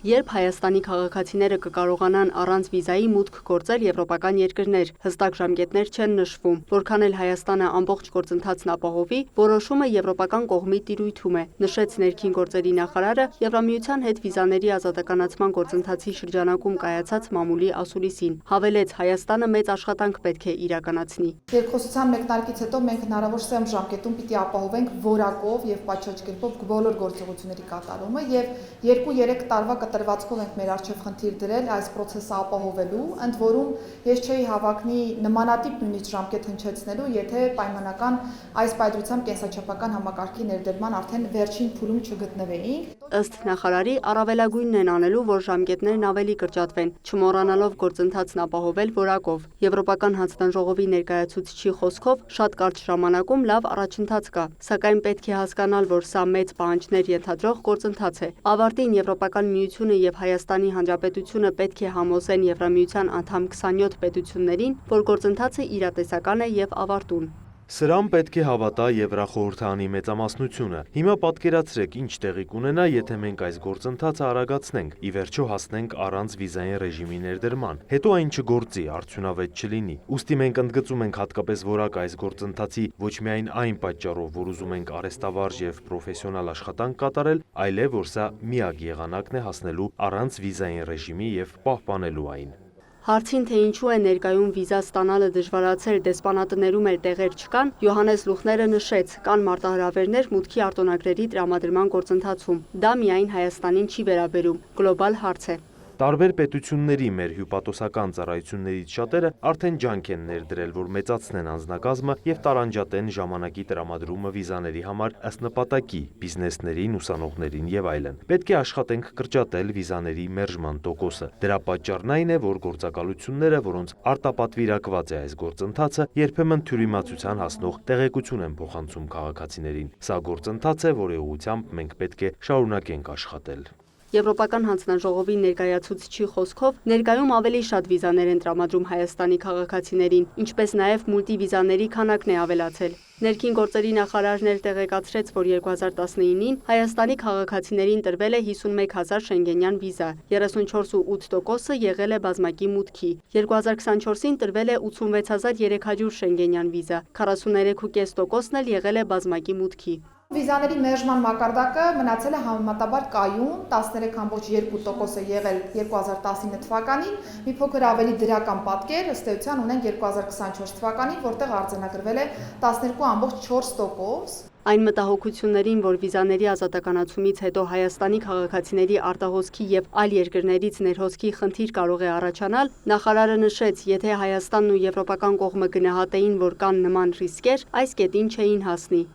Երբ Հայաստանի քաղաքացիները կկարողանան առանց վիզայի մուտք գործել եվրոպական երկրներ, հստակ ժամկետներ չեն նշվում, որքան էլ Հայաստանը ամբողջ գործընթացն ապահովի, որոշումը եվրոպական կողմի տիրույթում է, նշեց ներքին գործերի նախարարը Եվրամիության հետ վիզաների ազատականացման գործընթացի շրջանակում կայացած մամուլի ասուլիսին, հավելեց Հայաստանը մեծ աշխատանք պետք է իրականացնի։ Երկխոսության մեկնարկից հետո մենք հնարավոր սեմ ժամկետում պիտի ապահովենք որակով եւ պատշաճ կերպով բոլոր գործողությունների կատարումը եւ 2-3 տարվա կտրվածքով ենք մեր առջև խնդիր դրել այս process-ը ապահովելու, ընդ որում ես չէի հավակնի նմանատիպ նույնիսկ ժամկետ հնչեցնելու, եթե պայմանական այս պայծրությամբ կենսաչափական համակարգի ներդրման արդեն վերջին փուլում չգտնվեինք։ Ըստ նախարարի, առավելագույնն են անելու, որ ժամկետներն ավելի կրճատվեն, չմոռանալով գործընթացն ապահովել որակով։ Եվրոպական հանձնաժողովի ներկայացուցիչի խոսքով շատ կարճ ժամանակում լավ առաջընթաց կա, սակայն պետք է հասկանալ, որ սա մեծ պահանջներ ենթադրող գործընթաց է։ Ավարտին Եվրոպական միությունը եւ Հայաստանի Հանրապետությունը պետք է համոզեն Եվրամիության անդամ 27 պետություններին, որ գործընթացը իրատեսական է եւ ավարտուն։ Սրան պետք է հավատա Եվրախորհրդանի մեծամասնությունը։ Հիմա պատկերացրեք, ինչ տեղի կունենա, եթե մենք այս գործընթացը արագացնենք, ի վերջո հասնենք առանց վիզային ռեժիմի ներդրման, հետո այն չգործի, արդյունավետ չլինի։ Ուստի մենք ընդգծում ենք հատկապես որակ այս գործընթացի ոչ միայն այն պատճառով, որ ուզում ենք արհեստավարժ եւ պրոֆեսիոնալ աշխատանք կատարել, այլև որ սա միակ եղանակն է հասնելու առանց վիզային ռեժիմի եւ պահպանելու այն։ Հարցին, թե ինչու է ներկայում վիզա ստանալը դժվարացել, դեսպանատներում էլ տեղեր չկան, Յոհաննես Լուխները նշեց, կան մարտահրավերներ մուտքի արտոնագրերի տրամադրման գործընթացում։ Դա միայն Հայաստանին չի վերաբերում, գլոբալ հարց է։ Տարբեր պետությունների մեր հյուպատոսական ծառայություններից շատերը արդեն ջանք են ներդրել, որ մեծացնեն անձնակազմը եւ տարանջատեն ժամանակի տրամադրումը վիզաների համար ըստ նպատակի, բիզնեսներին, ուսանողներին եւ այլն։ Պետք է աշխատենք կրճատել վիզաների մերժման տոկոսը։ Դրա պատճառն այն է, որ գործակալությունները, որոնց արտապատվիրակված է այս գործընթացը, երբեմն թյուրիմացության հասնող տեղեկություն են փոխանցում քաղաքացիներին։ Սա գործընթաց է, որի ուղղությամբ մենք պետք է շարունակենք աշխատել։ Եվրոպական հանձնաժողովի ներկայացուցիչի խոսքով ներկայում ավելի շատ վիզաներ են տրամադրում Հայաստանի քաղաքացիներին, ինչպես նաև մուլտիվիզաների քանակն է ավելացել։ Ներքին գործերի նախարարն էլ տեղեկացրեց, որ 2019-ին Հայաստանի քաղաքացիներին տրվել է 51,000 շենգենյան վիզա, 34,8%-ը եղել է բազմակի մուտքի, 2024-ին տրվել է 86,300 շենգենյան վիզա, 43,5%-ն էլ եղել է բազմակի մուտքի։ Վիզաների մերժման մակարդակը մնացել է համեմատաբար կայուն, 13,2% է եղել 2019 թվականին, մի փոքր ավելի դրական պատկեր ըստ էության ունենք 2024 թվականին, որտեղ արձանագրվել է 12,4%։ Այն մտահոգություններին, որ վիզաների ազատականացումից հետո Հայաստանի քաղաքացիների արտահոսքի եւ այլ երկրներից ներհոսքի խնդիր կարող է առաջանալ, նախարարը նշեց, եթե Հայաստանն ու եվրոպական կողմը գնահատեին, որ կան նման ռիսկեր, այս կետին չէին հասնի։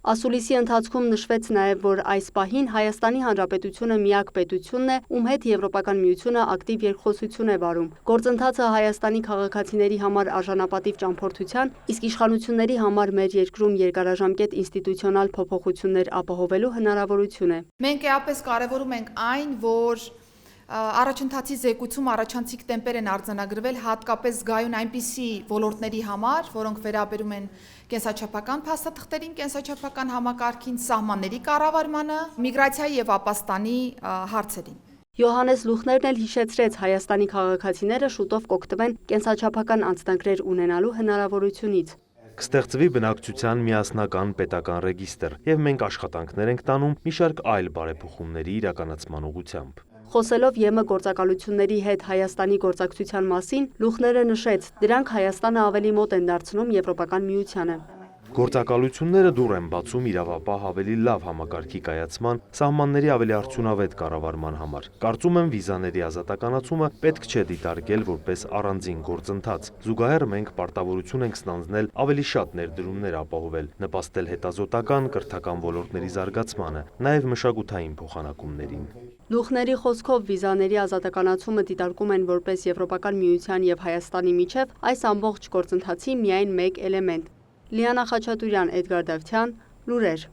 Ասուլիսի ընթացքում նշվեց նաև, որ այս պահին Հայաստանի Հանրապետությունը միակ պետությունն է, ում հետ Եվրոպական միությունը ակտիվ երկխոսություն է վարում։ Գործընթացը Հայաստանի քաղաքացիների համար արժանապատիվ ճամփորդության, իսկ իշխանությունների համար մեր երկրում երկարաժամկետ ինստիտուցիոնալ փոփոխություններ ապահովելու հնարավորություն է։ Մենք էապես կարևորում ենք այն, որ առաջընթացի զեկույցում առաջանցիկ տեմպեր են արձանագրվել հատկապես զգայուն այնպիսի ոլորտների համար, որոնք վերաբերում են կենսաչափական փաստաթղթերին, կենսաչափական համակարգին, սահմանների կառավարմանը, միգրացիայի եւ ապաստանի հարցերին։ Յոհաննես Լուխներն էլ հիշեցրեց, Հայաստանի քաղաքացիները շուտով կօգտվեն կենսաչափական անձնագրեր ունենալու հնարավորությունից։ Կստեղծվի բնակչության միասնական պետական ռեգիստր, եւ մենք աշխատանքներ ենք տանում մի շարք այլ բարեփոխումների իրականացման ուղղությամբ։ Խոսելով ԵՄ գործակալությունների հետ Հայաստանի գործակցության մասին, Լուխները նշեց, դրանք Հայաստանը ավելի մոտ են դարձնում Եվրոպական միությանը։ Գործակալությունները դուռ են բացում իրավապահ ավելի լավ համակարգի կայացման, սահմանների ավելի արդյունավետ կառավարման համար։ Կարծում եմ վիզաների ազատականացումը պետք չէ դիտարկել որպես առանձին գործընթաց։ Զուգահեռ մենք պարտավորություն ենք ստանձնել ավելի շատ ներդրումներ ապահովել, նպաստել հետազոտական, կրթական ոլորտների զարգացմանը, նաև մշակութային փոխանակումներին։ Լուխների խոսքով վիզաների ազատականացումը դիտարկում են որպես Եվրոպական միության եւ Հայաստանի միջև այս ամբողջ գործընթացի միայն մեկ էլեմենտ։ Լիանա Խաչատուրյան, Էդգար Դավթյան, լուրեր։